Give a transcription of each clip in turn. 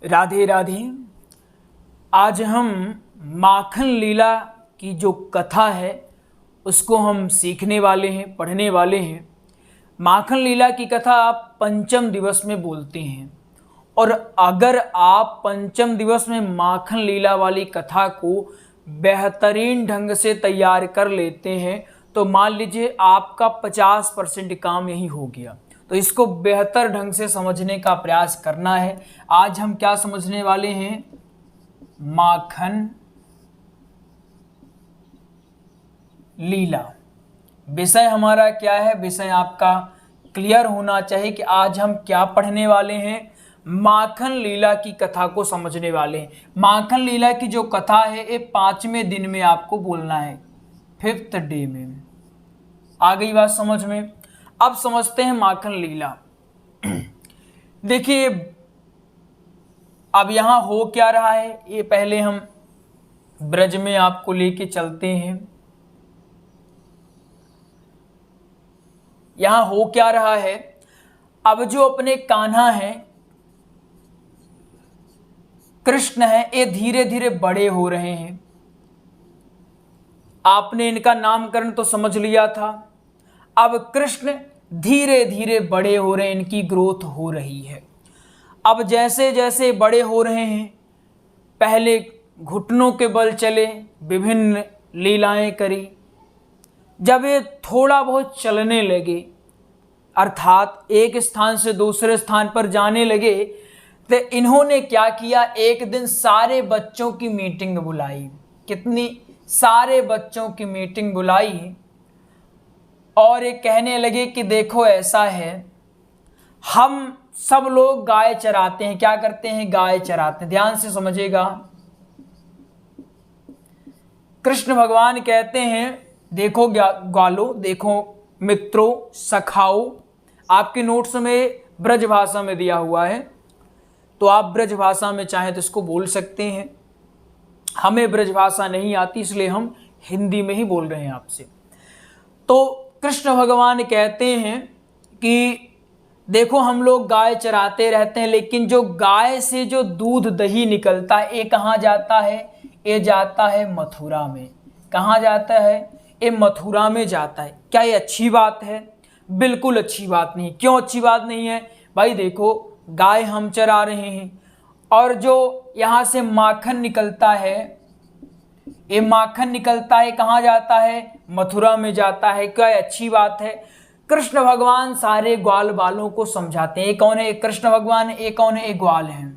राधे राधे। आज हम माखन लीला की जो कथा है उसको हम सीखने वाले हैं, पढ़ने वाले हैं। माखन लीला की कथा आप पंचम दिवस में बोलते हैं, और अगर आप पंचम दिवस में माखन लीला वाली कथा को बेहतरीन ढंग से तैयार कर लेते हैं तो मान लीजिए आपका 50% काम यही हो गया। तो इसको बेहतर ढंग से समझने का प्रयास करना है। आज हम क्या समझने वाले हैं? माखन लीला। विषय हमारा क्या है? विषय आपका क्लियर होना चाहिए कि आज हम क्या पढ़ने वाले हैं। माखन लीला की कथा को समझने वाले हैं। माखन लीला की जो कथा है ये 5वें दिन में आपको बोलना है, 5th डे में। आ गई बात समझ में? अब समझते हैं माखन लीला। देखिए अब यहां हो क्या रहा है ये पहले हम ब्रज में आपको लेके चलते हैं। यहां हो क्या रहा है? अब जो अपने कान्हा हैं, कृष्ण है, ये धीरे धीरे बड़े हो रहे हैं। आपने इनका नामकरण तो समझ लिया था। अब कृष्ण धीरे धीरे बड़े हो रहे हैं, इनकी ग्रोथ हो रही है। अब जैसे जैसे बड़े हो रहे हैं, पहले घुटनों के बल चले, विभिन्न लीलाएं करी। जब ये थोड़ा बहुत चलने लगे, अर्थात एक स्थान से दूसरे स्थान पर जाने लगे, तो इन्होंने क्या किया? एक दिन सारे बच्चों की मीटिंग बुलाई। कितनी? सारे बच्चों की मीटिंग बुलाई और ये कहने लगे कि देखो ऐसा है, हम सब लोग गाय चराते हैं। क्या करते हैं? गाय चराते हैं। ध्यान से समझिएगा। कृष्ण भगवान कहते हैं देखो ग्वालो, देखो मित्रों, सखाओ। आपके नोट्स में ब्रज भाषा में दिया हुआ है, तो आप ब्रज भाषा में चाहें तो इसको बोल सकते हैं। हमें ब्रज भाषा नहीं आती, इसलिए हम हिंदी में ही बोल रहे हैं आपसे। तो कृष्ण भगवान कहते हैं कि देखो हम लोग गाय चराते रहते हैं, लेकिन जो गाय से जो दूध दही निकलता है ये कहाँ जाता है? ये जाता है मथुरा में। कहाँ जाता है? ये मथुरा में जाता है। क्या ये अच्छी बात है? बिल्कुल अच्छी बात नहीं। क्यों अच्छी बात नहीं है? भाई देखो, गाय हम चरा रहे हैं और जो यहाँ से माखन निकलता है, ये माखन निकलता है कहाँ जाता है? मथुरा में जाता है। क्या अच्छी बात है? कृष्ण भगवान सारे ग्वाल बालों को समझाते हैं। ये कौन है? एक कृष्ण भगवान है। ये कौन है? एक ग्वाल है।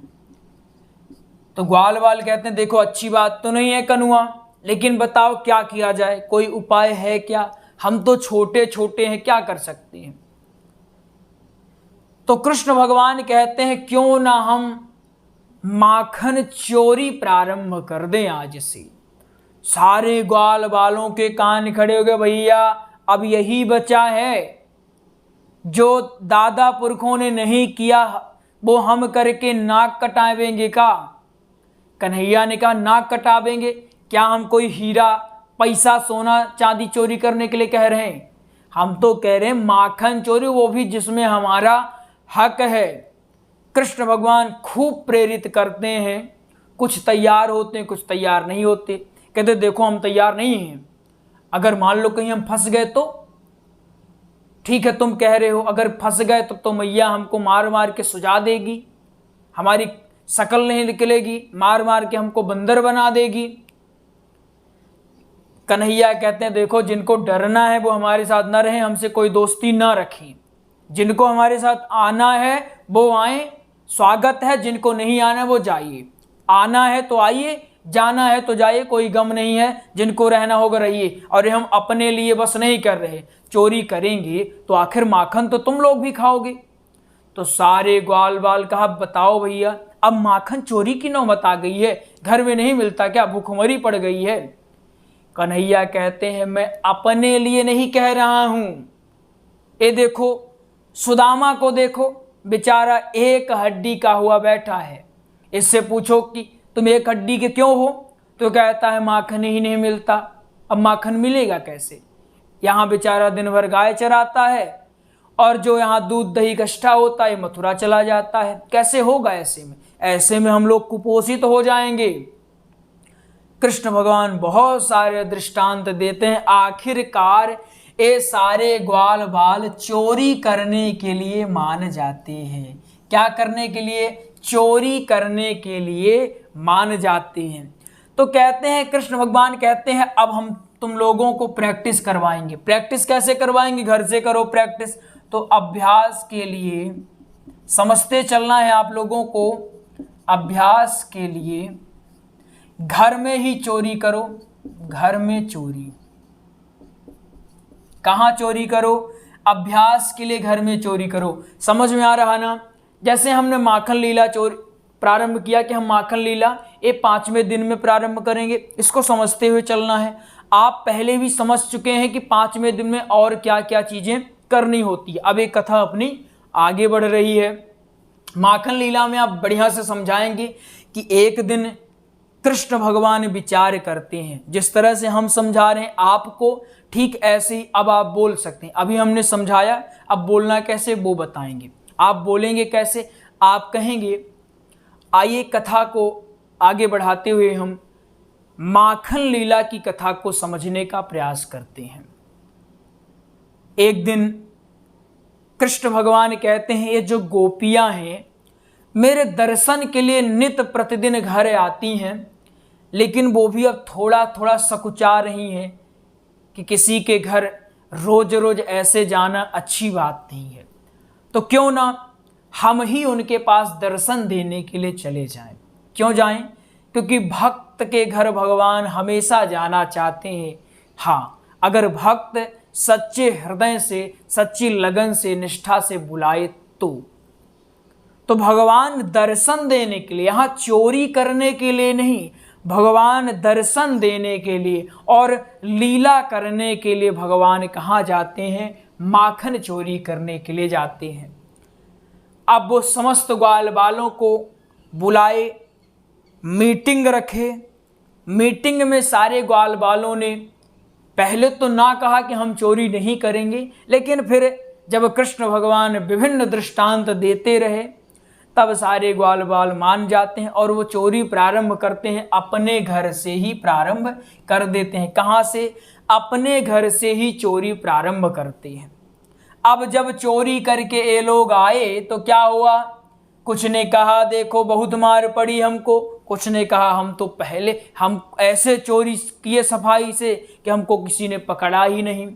तो ग्वाल बाल कहते हैं देखो अच्छी बात तो नहीं है कनुआ, लेकिन बताओ क्या किया जाए? कोई उपाय है क्या? हम तो छोटे छोटे हैं, क्या कर सकते हैं? तो कृष्ण भगवान कहते हैं क्यों ना हम माखन चोरी प्रारंभ कर दें आज से। सारे ग्वाल बालों के कान खड़े हो गए। भैया अब यही बचा है जो दादा पुरखों ने नहीं किया, वो हम करके नाक कटावेंगे का? कन्हैया ने कहा नाक कटावेंगे? क्या हम कोई हीरा पैसा सोना चांदी चोरी करने के लिए कह रहे हैं? हम तो कह रहे हैं माखन चोरी, वो भी जिसमें हमारा हक है। कृष्ण भगवान खूब प्रेरित करते हैं। कुछ तैयार होते हैं, कुछ तैयार नहीं होते। कहते देखो हम तैयार नहीं हैं, अगर मान लो कहीं हम फंस गए तो? ठीक है तुम कह रहे हो, अगर फंस गए तो मैया हमको मार मार के सुझा देगी, हमारी शकल नहीं निकलेगी, मार मार के हमको बंदर बना देगी। कन्हैया कहते हैं देखो जिनको डरना है वो हमारे साथ न रहे, हमसे कोई दोस्ती ना रखें। जिनको हमारे साथ आना है वो आए, स्वागत है। जिनको नहीं आना वो जाइए। आना है तो आइए, जाना है तो जाइए, कोई गम नहीं है। जिनको रहना होगा रहिए। और हम अपने लिए बस नहीं कर रहे, चोरी करेंगे तो आखिर माखन तो तुम लोग भी खाओगे। तो सारे ग्वाल बाल कहा बताओ भैया, अब माखन चोरी की नौबत आ गई है, घर में नहीं मिलता क्या? भूखमरी पड़ गई है। कन्हैया कहते हैं मैं अपने लिए नहीं कह रहा हूं। ये देखो सुदामा को देखो, बेचारा एक हड्डी का हुआ बैठा है। इससे पूछो कि तुम एक हड्डी के क्यों हो, तो कहता है माखन ही नहीं मिलता। अब माखन मिलेगा कैसे? यहाँ बेचारा दिन भर गाय चराता है और जो यहाँ दूध दही इकट्ठा होता है मथुरा चला जाता है। कैसे होगा? ऐसे में ऐसे में हम लोग कुपोषित हो जाएंगे। कृष्ण भगवान बहुत सारे दृष्टांत देते हैं। आखिरकार ये सारे ग्वाल बाल चोरी करने के लिए मान जाते हैं। क्या करने के लिए? चोरी करने के लिए मान जाते हैं। तो कहते हैं, कृष्ण भगवान कहते हैं अब हम तुम लोगों को प्रैक्टिस करवाएंगे। प्रैक्टिस कैसे करवाएंगे? घर से करो प्रैक्टिस। तो अभ्यास के लिए समझते चलना है आप लोगों को। अभ्यास के लिए घर में ही चोरी करो। घर में चोरी। कहाँ चोरी करो? अभ्यास के लिए घर में चोरी करो। समझ में आ रहा ना? जैसे हमने माखन लीला चोरी प्रारंभ किया कि हम माखन लीला ये 5वें दिन में प्रारंभ करेंगे, इसको समझते हुए चलना है। आप पहले भी समझ चुके हैं कि 5वें दिन में और क्या क्या चीजें करनी होती है। अब एक कथा अपनी आगे बढ़ रही है। माखन लीला में आप बढ़िया से समझाएंगे कि एक दिन कृष्ण भगवान विचार करते हैं। जिस तरह से हम समझा रहे हैं आपको, ठीक ऐसे ही अब आप बोल सकते हैं। अभी हमने समझाया, अब बोलना कैसे वो बताएंगे। आप बोलेंगे कैसे? आप कहेंगे, आइए कथा को आगे बढ़ाते हुए हम माखन लीला की कथा को समझने का प्रयास करते हैं। एक दिन कृष्ण भगवान कहते हैं, ये जो गोपियां हैं मेरे दर्शन के लिए नित्य प्रतिदिन घर आती हैं, लेकिन वो भी अब थोड़ा थोड़ा सकुचा रही हैं कि किसी के घर रोज रोज ऐसे जाना अच्छी बात नहीं है। तो क्यों ना हम ही उनके पास दर्शन देने के लिए चले जाएं। क्यों जाएं? क्योंकि भक्त के घर भगवान हमेशा जाना चाहते हैं। हाँ, अगर भक्त सच्चे हृदय से, सच्ची लगन से, निष्ठा से बुलाए तो भगवान दर्शन देने के लिए, यहाँ चोरी करने के लिए नहीं, भगवान दर्शन देने के लिए और लीला करने के लिए भगवान कहाँ जाते हैं? माखन चोरी करने के लिए जाते हैं। अब वो समस्त ग्वाल बालों को बुलाए, मीटिंग रखे। मीटिंग में सारे ग्वाल बालों ने पहले तो ना कहा कि हम चोरी नहीं करेंगे, लेकिन फिर जब कृष्ण भगवान विभिन्न दृष्टांत देते रहे तब सारे ग्वाल बाल मान जाते हैं और वो चोरी प्रारंभ करते हैं। अपने घर से ही प्रारंभ कर देते हैं। कहाँ से? अपने घर से ही चोरी प्रारंभ करते हैं। अब जब चोरी करके ये लोग आए तो क्या हुआ? कुछ ने कहा देखो बहुत मार पड़ी हमको, कुछ ने कहा हम ऐसे चोरी किए सफाई से कि हमको किसी ने पकड़ा ही नहीं,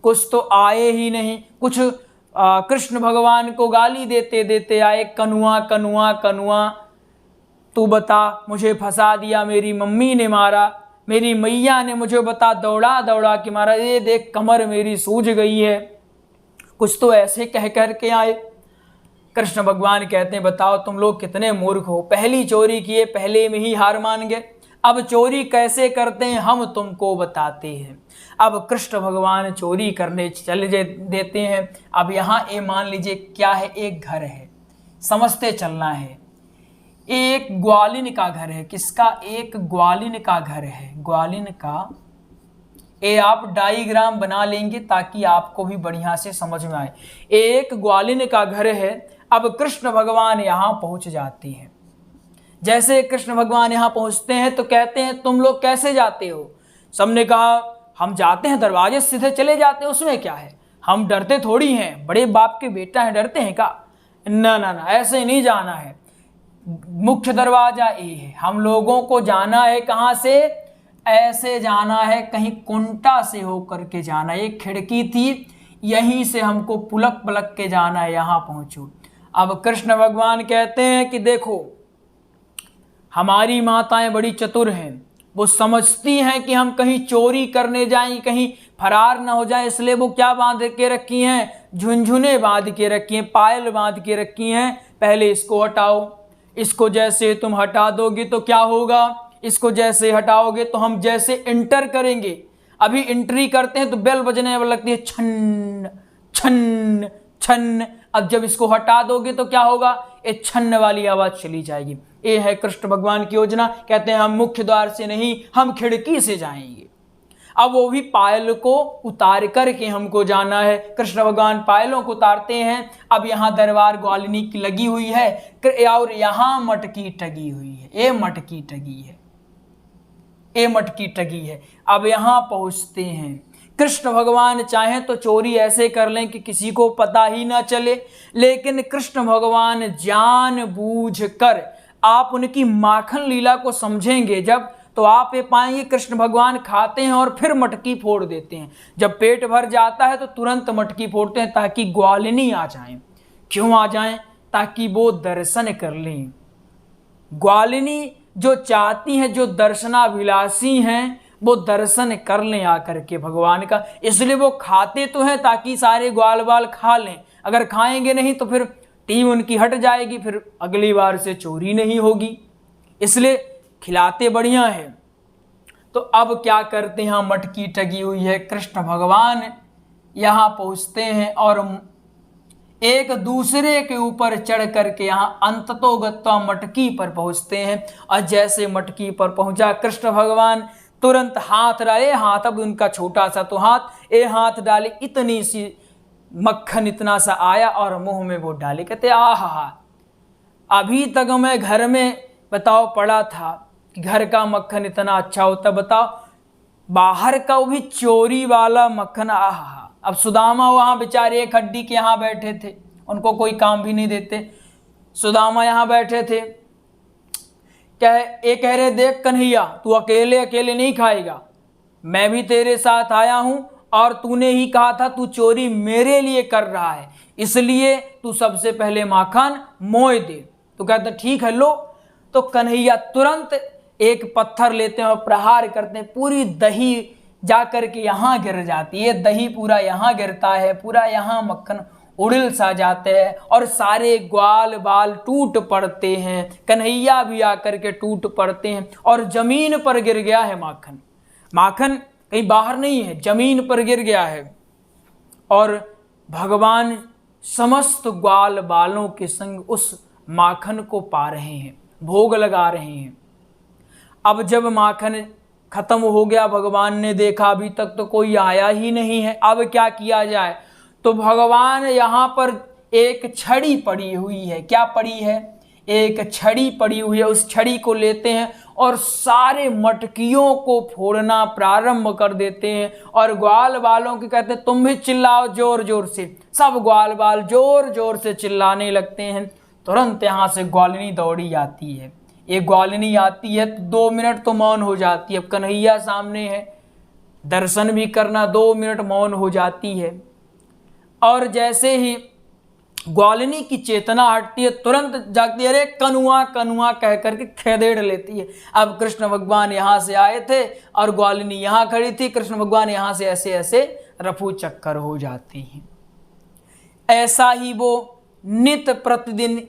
कुछ तो आए ही नहीं। कुछ कृष्ण भगवान को गाली देते देते आए, कनुआ कनुआ कनुआ, तू बता, मुझे फंसा दिया, मेरी मम्मी ने मारा, मेरी मैया ने मुझे बता दौड़ा दौड़ा के मारा, ये देख कमर मेरी सूज गई है। कुछ तो ऐसे कह कर के आए। कृष्ण भगवान कहते हैं बताओ तुम लोग कितने मूर्ख हो, पहली चोरी किए, पहले में ही हार मान गए। अब चोरी कैसे करते हैं हम तुमको बताते हैं। अब कृष्ण भगवान चोरी करने चले देते हैं। अब यहाँ ये मान लीजिए क्या है, एक घर है, समझते चलना है। एक ग्वालिन का घर है। किसका? एक ग्वालिन का घर है। ग्वालिन का ये आप डायग्राम बना लेंगे ताकि आपको भी बढ़िया से समझ में आए। एक ग्वालिन का घर है। अब कृष्ण भगवान यहाँ पहुँच जाते हैं। जैसे कृष्ण भगवान यहाँ पहुँचते हैं तो कहते हैं तुम लोग कैसे जाते हो? सबने कहा हम जाते हैं दरवाजे से सीधे चले जाते हैं, उसमें क्या है, हम डरते थोड़ी हैं, बड़े बाप के बेटा हैं, डरते हैं का? ना ना ना, ऐसे नहीं जाना है। मुख्य दरवाजा ये है, हम लोगों को जाना है कहाँ से? ऐसे जाना है, कहीं कुंटा से होकर के जाना है। एक खिड़की थी, यहीं से हमको पुलक पलक के जाना है, यहाँ पहुँचो। अब कृष्ण भगवान कहते हैं कि देखो हमारी माताएं बड़ी चतुर हैं, वो समझती हैं कि हम कहीं चोरी करने जाएं, कहीं फरार ना हो जाए, इसलिए वो क्या बांध के रखी हैं? झुनझुने बांध के रखी हैं, पायल बांध के रखी हैं। पहले इसको हटाओ, इसको जैसे तुम हटा दोगे तो क्या होगा? इसको जैसे हटाओगे तो हम जैसे इंटर करेंगे, अभी एंट्री करते हैं तो बेल बजने लगती है, छन छन छन। अब जब इसको हटा दोगे तो क्या होगा? ये छन्न वाली आवाज चली जाएगी। ये है कृष्ण भगवान की योजना। कहते हैं हम मुख्य द्वार से नहीं, हम खिड़की से जाएंगे। अब वो भी पायल को उतार करके हमको जाना है। कृष्ण भगवान पायलों को उतारते हैं। अब यहाँ दरबार ग्वालिनी की लगी हुई है और यहाँ मटकी टगी हुई है। ये मटकी टगी है, ये मटकी टगी है। अब यहाँ पहुँचते हैं। कृष्ण भगवान चाहें तो चोरी ऐसे कर लें कि किसी को पता ही ना चले, लेकिन कृष्ण भगवान जानबूझकर, आप उनकी माखन लीला को समझेंगे जब, तो आप ये पाएंगे कृष्ण भगवान खाते हैं और फिर मटकी फोड़ देते हैं। जब पेट भर जाता है तो तुरंत मटकी फोड़ते हैं ताकि ग्वालिनी आ जाएं। क्यों आ जाएं? ताकि वो दर्शन कर लें। ग्वालिनी जो चाहती हैं, जो दर्शनाभिलाषी हैं, वो दर्शन कर लें आकर के भगवान का। इसलिए वो खाते तो हैं ताकि सारे ग्वाल बाल खा लें। अगर खाएंगे नहीं तो फिर टीम उनकी हट जाएगी, फिर अगली बार से चोरी नहीं होगी। इसलिए खिलाते बढ़िया है। तो अब क्या करते हैं, मटकी टगी हुई है। कृष्ण भगवान यहाँ पहुँचते हैं और एक दूसरे के ऊपर चढ़ करके यहाँ अंततोगत्वा मटकी पर पहुँचते हैं। और जैसे मटकी पर पहुँचा कृष्ण भगवान तुरंत हाथ डाले। हाथ अब उनका छोटा सा तो हाथ डाले, इतनी सी मक्खन इतना सा आया और मुंह में वो डाले। कहते आहा, अभी तक मैं घर में बताओ पड़ा था कि घर का मक्खन इतना अच्छा होता, बताओ बाहर का वो भी चोरी वाला मक्खन। आहा। अब सुदामा वहाँ बेचारे एक हड्डी के यहाँ बैठे थे, उनको कोई काम भी नहीं देते। सुदामा यहाँ बैठे थे, ये कह रहे देख कन्हैया, तू अकेले अकेले नहीं खाएगा, मैं भी तेरे साथ आया हूं और तूने ही कहा था तू चोरी मेरे लिए कर रहा है, इसलिए तू सबसे पहले माखन मोए दे। तो कहता ठीक है लो। तो कन्हैया तुरंत एक पत्थर लेते हैं और प्रहार करते हैं। पूरी दही जा करके यहाँ गिर जाती है, दही पूरा यहाँ गिरता है, पूरा यहाँ मक्खन उड़िल सा जाते हैं और सारे ग्वाल बाल टूट पड़ते हैं। कन्हैया भी आकर के टूट पड़ते हैं और जमीन पर गिर गया है माखन। माखन कहीं बाहर नहीं है, जमीन पर गिर गया है। और भगवान समस्त ग्वाल बालों के संग उस माखन को पा रहे हैं, भोग लगा रहे हैं। अब जब माखन खत्म हो गया, भगवान ने देखा अभी तक तो कोई आया ही नहीं है, अब क्या किया जाए। तो भगवान यहाँ पर एक छड़ी पड़ी हुई है। क्या पड़ी है? एक छड़ी पड़ी हुई है। उस छड़ी को लेते हैं और सारे मटकियों को फोड़ना प्रारंभ कर देते हैं। और ग्वाल बालों के कहते हैं तुम भी चिल्लाओ जोर जोर से। सब ग्वाल बाल जोर जोर से चिल्लाने लगते हैं। तुरंत यहाँ से ग्वालिनी दौड़ी आती है। ये ग्वालिनी आती है तो 2 मिनट तो मौन हो जाती है। अब कन्हैया सामने है, दर्शन भी करना, 2 मिनट मौन हो जाती है। और जैसे ही ग्वालिनी की चेतना हटती है तुरंत जागती है, अरे कनुआ कनुआ कह करके खेदेड़ लेती है। अब कृष्ण भगवान यहाँ से आए थे और ग्वालिनी यहाँ खड़ी थी। कृष्ण भगवान यहाँ से ऐसे ऐसे रफू चक्कर हो जाते हैं। ऐसा ही वो नित प्रतिदिन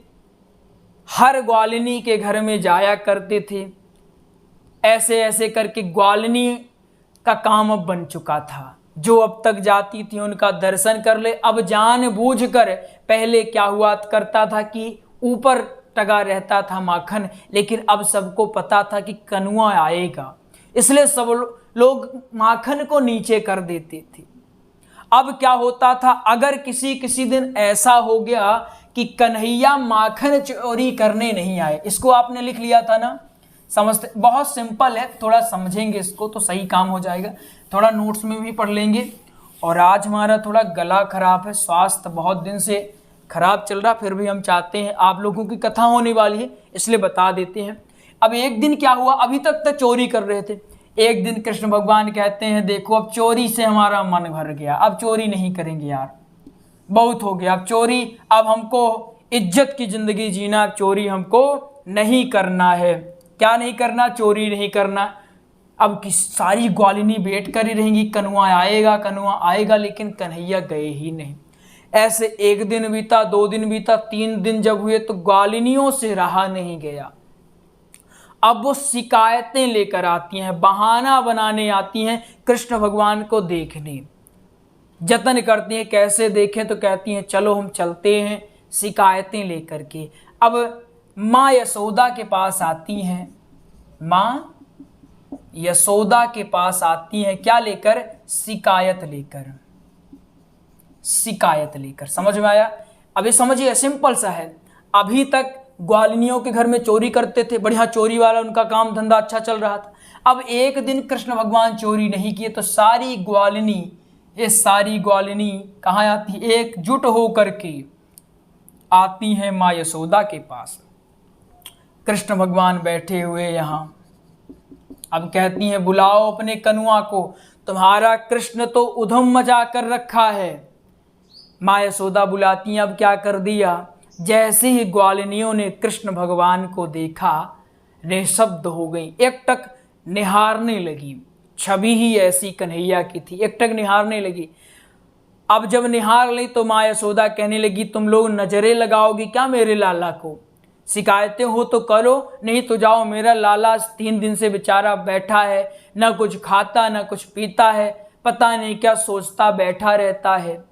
हर ग्वालिनी के घर में जाया करते थे। ऐसे ऐसे करके ग्वालिनी का काम अब बन चुका था। जो अब तक जाती थी उनका दर्शन कर ले। अब जानबूझकर, पहले क्या हुआ करता था कि ऊपर टगा रहता था माखन, लेकिन अब सबको पता था कि कनुआ आएगा, इसलिए सब लोग माखन को नीचे कर देते थे। अब क्या होता था, अगर किसी दिन ऐसा हो गया कि कन्हैया माखन चोरी करने नहीं आए, इसको आपने लिख लिया था ना, समझते, बहुत सिंपल है, थोड़ा समझेंगे इसको तो सही काम हो जाएगा। थोड़ा नोट्स में भी पढ़ लेंगे। और आज हमारा थोड़ा गला खराब है, स्वास्थ्य बहुत दिन से खराब चल रहा, फिर भी हम चाहते हैं आप लोगों की कथा होने वाली है इसलिए बता देते हैं। अब एक दिन क्या हुआ, अभी तक तो चोरी कर रहे थे। एक दिन कृष्ण भगवान कहते हैं देखो अब चोरी से हमारा मन भर गया, अब चोरी नहीं करेंगे यार, बहुत हो गया अब चोरी, अब हमको इज्जत की जिंदगी जीना, चोरी हमको नहीं करना है। क्या नहीं करना? चोरी नहीं करना। अब सारी ग्वालिनी वेट कर ही रहेंगी, कनुआ आएगा, लेकिन कन्हैया गए ही नहीं। ऐसे 1 दिन बीता, 2 दिन बीता, 3 दिन जब हुए तो ग्वालिनियों से रहा नहीं गया। अब वो शिकायतें लेकर आती हैं, बहाना बनाने आती हैं कृष्ण भगवान को देखने, जतन करती हैं कैसे देखें, तो कहती हैं चलो हम चलते हैं शिकायतें लेकर के। अब माँ यशोदा के पास आती हैं, माँ यशोदा के पास आती हैं, क्या लेकर? शिकायत लेकर। शिकायत लेकर, समझ में आया? अब ये समझिए, सिंपल सा है। अभी तक ग्वालिनियों के घर में चोरी करते थे, बढ़िया चोरी वाला उनका काम धंधा अच्छा चल रहा था। अब एक दिन कृष्ण भगवान चोरी नहीं किए तो सारी ग्वालिनी, ये सारी ग्वालिनी कहाँ आती? एकजुट होकर के आती हैं माँ यशोदा के पास। कृष्ण भगवान बैठे हुए यहाँ, अब कहती हैं बुलाओ अपने कनुआ को, तुम्हारा कृष्ण तो उधम मचा कर रखा है। माँ यशोदा बुलाती हैं। अब क्या कर दिया? जैसे ही ग्वालिनियों ने कृष्ण भगवान को देखा, निशब्द हो गई, एकटक निहारने लगी। छवि ही ऐसी कन्हैया की थी, एकटक निहारने लगी। अब जब निहार ली तो माँ यशोदा कहने लगी, तुम लोग नजरें लगाओगी क्या मेरे लाला को? शिकायतें हो तो करो, नहीं तो जाओ। मेरा लाला 3 दिन से बेचारा बैठा है, ना कुछ खाता ना कुछ पीता है, पता नहीं क्या सोचता बैठा रहता है।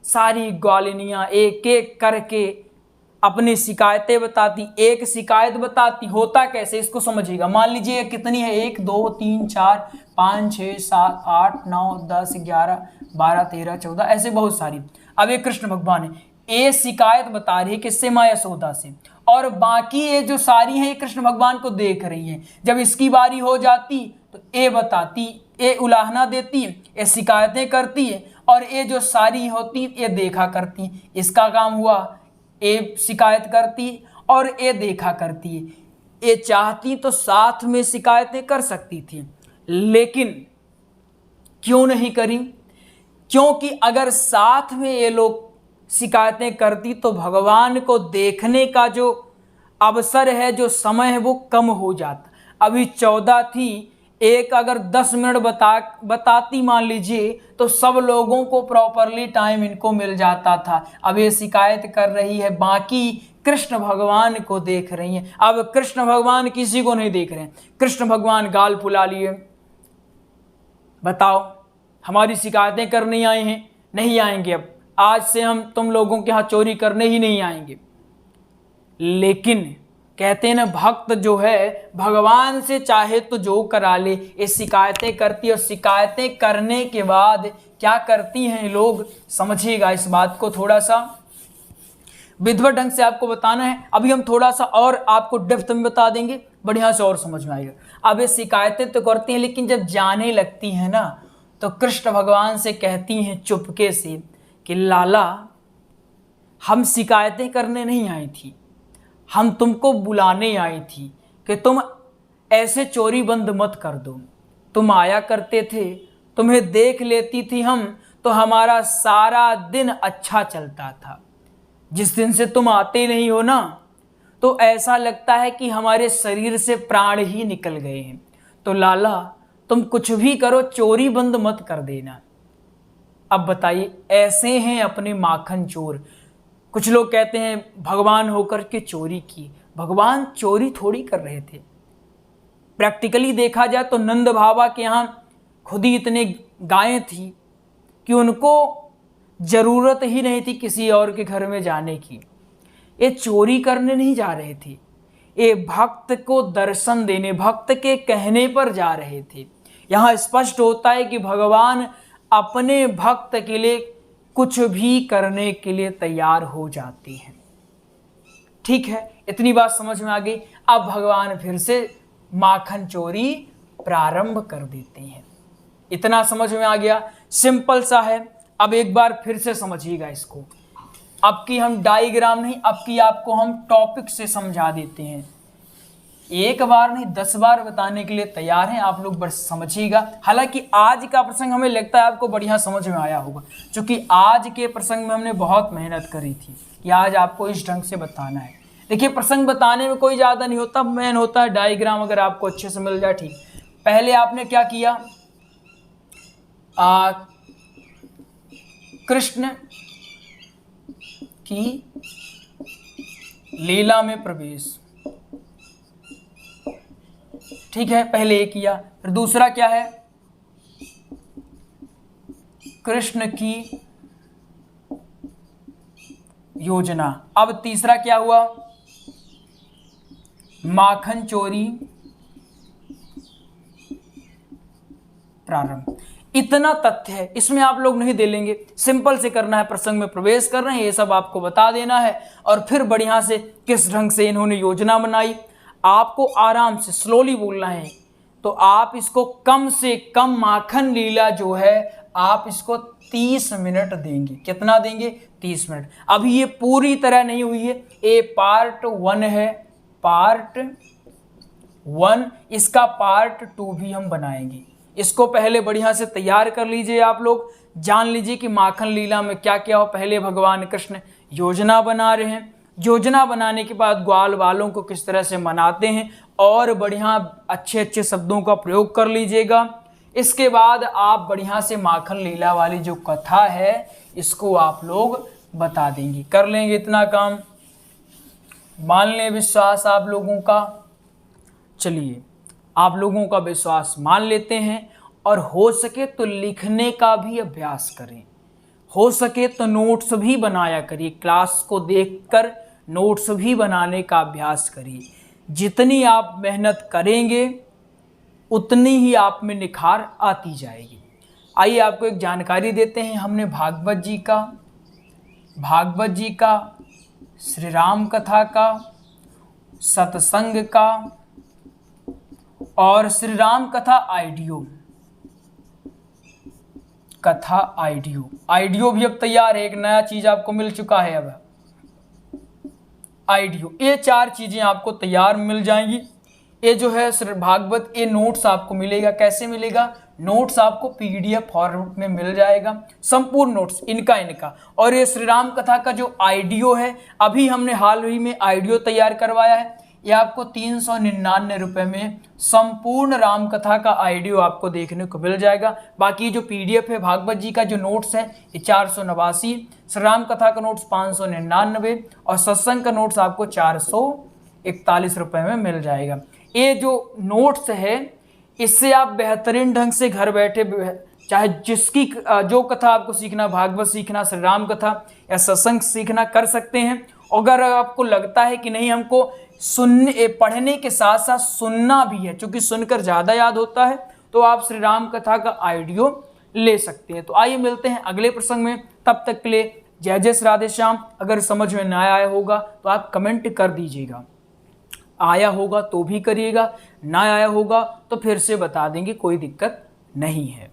सारी ग्वालिनियाँ एक एक करके अपनी शिकायतें बताती। एक शिकायत बताती, होता कैसे इसको समझिएगा। मान लीजिए कितनी है, 1 2 3 4 5 6 7 8 9 10 11 12 13 14, ऐसे बहुत सारी। अब ये कृष्ण भगवान है, ये शिकायत बता रही है किससे? माँ यशोदा से। और बाकी ये जो सारी हैं ये कृष्ण भगवान को देख रही हैं। जब इसकी बारी हो जाती तो ये बताती, ये उलाहना देती, ये शिकायतें करती है, और ये जो सारी होती ये देखा करती। इसका काम हुआ, ये शिकायत करती और ये देखा करती है। ये चाहती तो साथ में शिकायतें कर सकती थी, लेकिन क्यों नहीं करी? क्योंकि अगर साथ में ये लोग शिकायतें करती तो भगवान को देखने का जो अवसर है, जो समय है, वो कम हो जाता। अभी 14 थी, एक अगर 10 मिनट बताती मान लीजिए, तो सब लोगों को प्रॉपरली टाइम इनको मिल जाता था। अब ये शिकायत कर रही है, बाकी कृष्ण भगवान को देख रही हैं। अब कृष्ण भगवान किसी को नहीं देख रहे हैं। कृष्ण भगवान गाल फुला लिए, बताओ हमारी शिकायतें करने आए हैं? नहीं आएंगे, अब आज से हम तुम लोगों के यहाँ चोरी करने ही नहीं आएंगे। लेकिन कहते हैं ना, भक्त जो है भगवान से चाहे तो जो करा ले। ये शिकायतें करती, और शिकायतें करने के बाद क्या करती हैं लोग, समझिएगा इस बात को। थोड़ा सा विधिवत ढंग से आपको बताना है। अभी हम थोड़ा सा और आपको डेप्थ में बता देंगे, बढ़िया से और समझ में आएगा। अब ये शिकायतें तो करती हैं, लेकिन जब जाने लगती हैं ना, तो कृष्ण भगवान से कहती हैं चुपके से कि लाला, हम शिकायतें करने नहीं आई थी, हम तुमको बुलाने आई थी कि तुम ऐसे चोरी बंद मत कर दो। तुम आया करते थे, तुम्हें देख लेती थी हम, तो हमारा सारा दिन अच्छा चलता था। जिस दिन से तुम आते नहीं हो ना, तो ऐसा लगता है कि हमारे शरीर से प्राण ही निकल गए हैं। तो लाला, तुम कुछ भी करो, चोरी बंद मत कर देना। अब बताइए, ऐसे हैं अपने माखन चोर। कुछ लोग कहते हैं भगवान होकर के चोरी की। भगवान चोरी थोड़ी कर रहे थे। प्रैक्टिकली देखा जाए तो नंद बाबा के यहाँ खुद ही इतने गायें थी कि उनको जरूरत ही नहीं थी किसी और के घर में जाने की। ये चोरी करने नहीं जा रहे थे, ये भक्त को दर्शन देने, भक्त के कहने पर जा रहे थे। यहाँ स्पष्ट होता है कि भगवान अपने भक्त के लिए कुछ भी करने के लिए तैयार हो जाते हैं। ठीक है, इतनी बात समझ में आ गई। अब भगवान फिर से माखन चोरी प्रारंभ कर देते हैं। इतना समझ में आ गया, सिंपल सा है। अब एक बार फिर से समझिएगा इसको। अब की हम डायग्राम नहीं, अब की आपको हम टॉपिक से समझा देते हैं। एक बार नहीं 10 बार बताने के लिए तैयार हैं आप लोग, बस समझिएगा। हालांकि आज का प्रसंग हमें लगता है आपको बढ़िया समझ में आया होगा, क्योंकि आज के प्रसंग में हमने बहुत मेहनत करी थी कि आज आपको इस ढंग से बताना है। देखिए, प्रसंग बताने में कोई ज़्यादा नहीं होता, मेन होता है डायग्राम। अगर आपको अच्छे से मिल जाए ठीक। पहले आपने क्या किया, कृष्ण की लीला में प्रवेश, ठीक है, पहले एक किया। फिर दूसरा क्या है, कृष्ण की योजना। अब तीसरा क्या हुआ, माखन चोरी प्रारंभ। इतना तथ्य है, इसमें आप लोग नहीं दे लेंगे, सिंपल से करना है, प्रसंग में प्रवेश कर रहे हैं ये सब आपको बता देना है, और फिर बढ़िया से किस ढंग से इन्होंने योजना बनाई, आपको आराम से स्लोली बोलना है। तो आप इसको कम से कम माखन लीला जो है आप इसको 30 मिनट देंगे। कितना देंगे? 30 मिनट। अभी ये पूरी तरह नहीं हुई है, ये पार्ट 1 है, पार्ट 1, इसका पार्ट 2 भी हम बनाएंगे। इसको पहले बढ़िया से तैयार कर लीजिए, आप लोग जान लीजिए कि माखन लीला में क्या क्या हो। पहले भगवान कृष्ण योजना बना रहे हैं, योजना बनाने के बाद ग्वाल वालों को किस तरह से मनाते हैं, और बढ़िया अच्छे अच्छे शब्दों का प्रयोग कर लीजिएगा। इसके बाद आप बढ़िया से माखन लीला वाली जो कथा है इसको आप लोग बता देंगे, कर लेंगे इतना काम, मान लें विश्वास आप लोगों का। चलिए, आप लोगों का विश्वास मान लेते हैं, और हो सके तो लिखने का भी अभ्यास करें, हो सके तो नोट्स भी बनाया करिए, क्लास को देखकर नोट्स भी बनाने का अभ्यास करिए। जितनी आप मेहनत करेंगे उतनी ही आप में निखार आती जाएगी। आइए आपको एक जानकारी देते हैं, हमने भागवत जी का, श्री राम कथा का, सत्संग का और श्री राम कथा आइडियो भी अब तैयार है, एक नया चीज आपको मिल चुका है अब आइडियो। ये 4 चीजें आपको तैयार मिल जाएंगी। ये जो है श्री भागवत, ये नोट्स आपको मिलेगा। कैसे मिलेगा? नोट्स आपको पीडीएफ फॉर्मेट में मिल जाएगा, संपूर्ण नोट्स इनका। और ये श्री राम कथा का जो आइडियो है, अभी हमने हाल ही में आइडियो तैयार करवाया है, ये आपको 399 रुपये में संपूर्ण राम कथा का आइडियो आपको देखने को मिल जाएगा। बाकी जो पीडीएफ है भागवत जी का जो नोट्स है ये 489, श्री राम कथा का नोट्स 599 और सत्संग का नोट्स आपको 441 रुपये में मिल जाएगा। ये जो नोट्स है इससे आप बेहतरीन ढंग से घर बैठे, चाहे जिसकी जो कथा आपको सीखना, भागवत सीखना, श्री राम कथा या सत्संग सीखना, कर सकते हैं। अगर आपको लगता है कि नहीं हमको पढ़ने के साथ साथ सुनना भी है, क्योंकि सुनकर ज़्यादा याद होता है, तो आप श्री राम कथा का आइडियो ले सकते हैं। तो आइए मिलते हैं अगले प्रसंग में, तब तक के लिए जय जय श्री राधे श्याम। अगर समझ में ना आया होगा तो आप कमेंट कर दीजिएगा, आया होगा तो भी करिएगा, ना आया होगा तो फिर से बता देंगे, कोई दिक्कत नहीं है।